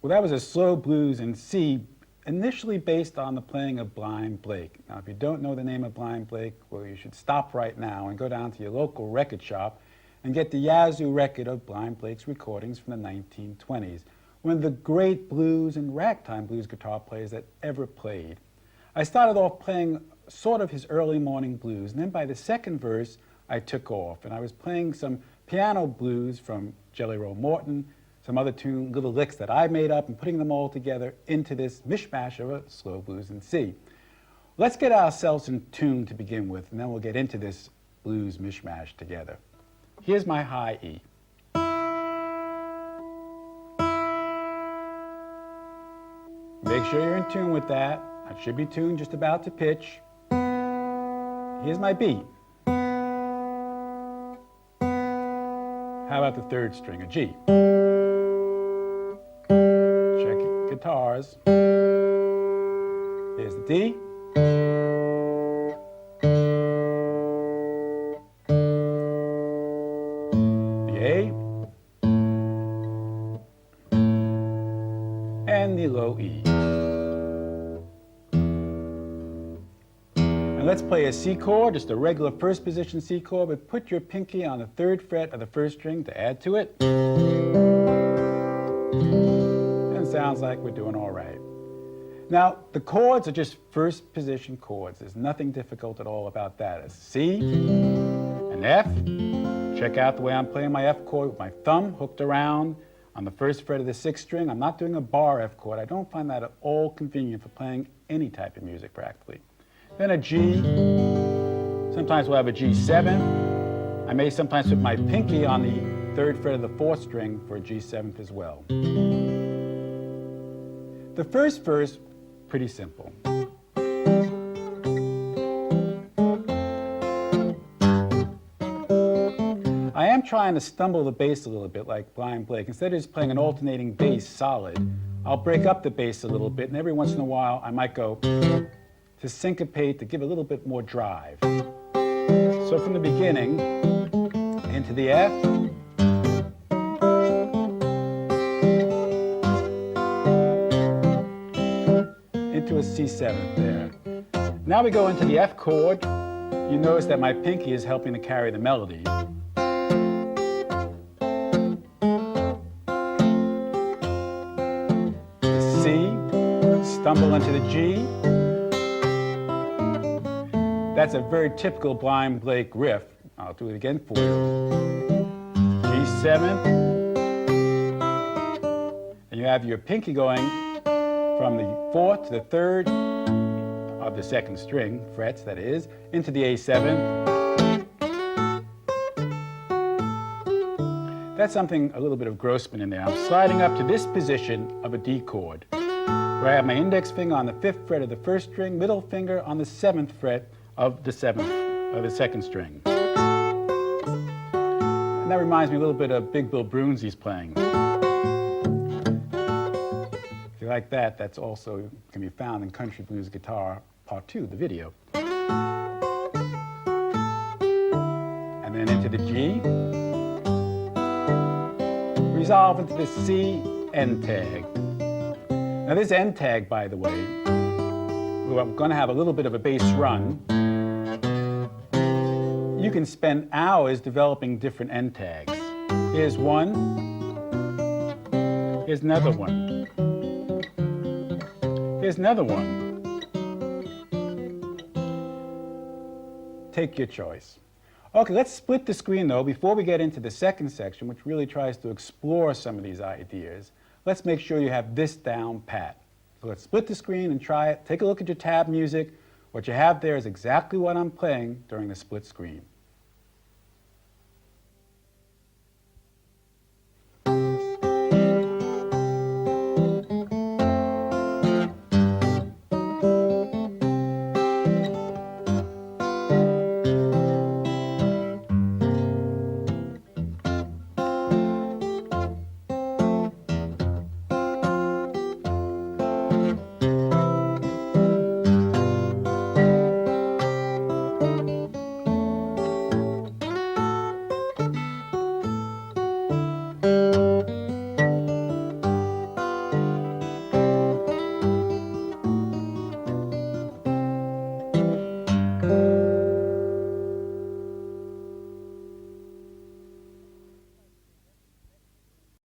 Well, that was a slow blues in C, initially based on the playing of Blind Blake. Now, if you don't know the name of Blind Blake, well, you should stop right now and go down to your local record shop and get the Yazoo record of Blind Blake's recordings from the 1920s, one of the great blues and ragtime blues guitar players that ever played. I started off playing sort of his early morning blues, and then by the second verse, I took off, and I was playing some piano blues from Jelly Roll Morton, some other little licks that I made up, and putting them all together into this mishmash of a slow blues in C. Let's get ourselves in tune to begin with, and then we'll get into this blues mishmash together. Here's my high E. Make sure you're in tune with that. I should be tuned just about to pitch. Here's my B. How about the third string, a G? Check your guitars. Here's the D. The A. And the low E. And let's play a C chord, just a regular first position C chord, but put your pinky on the third fret of the first string to add to it. And it sounds like we're doing all right. Now, the chords are just first position chords. There's nothing difficult at all about that. A C, an F. Check out the way I'm playing my F chord with my thumb hooked around on the first fret of the sixth string. I'm not doing a bar F chord. I don't find that at all convenient for playing any type of music practically. Then a G. Sometimes we'll have a G7. I may sometimes put my pinky on the third fret of the fourth string for a G7 as well. The first verse, pretty simple. I am trying to stumble the bass a little bit like Blind Blake. Instead of just playing an alternating bass solid, I'll break up the bass a little bit, and every once in a while I might go to syncopate, to give a little bit more drive. So from the beginning, into the F, into a C7 there. Now we go into the F chord. You notice that my pinky is helping to carry the melody. The C, stumble into the G. That's a very typical Blind Blake riff. I'll do it again for you. G7. And you have your pinky going from the fourth to the third of the second string, frets that is, into the A7. That's something, a little bit of Grossman in there. I'm sliding up to this position of a D chord, where I have my index finger on the fifth fret of the first string, middle finger on the seventh fret of the second string. And that reminds me a little bit of Big Bill Broonzy's playing. If you like that, that's also can be found in Country Blues Guitar Part 2, the video. And then into the G. Resolve into the C end tag. Now this end tag, by the way, I'm going to have a little bit of a bass run. You can spend hours developing different end tags. Here's one. Here's another one. Here's another one. Take your choice. Okay, let's split the screen though before we get into the second section, which really tries to explore some of these ideas. Let's make sure you have this down pat. So let's split the screen and try it. Take a look at your tab music. What you have there is exactly what I'm playing during the split screen.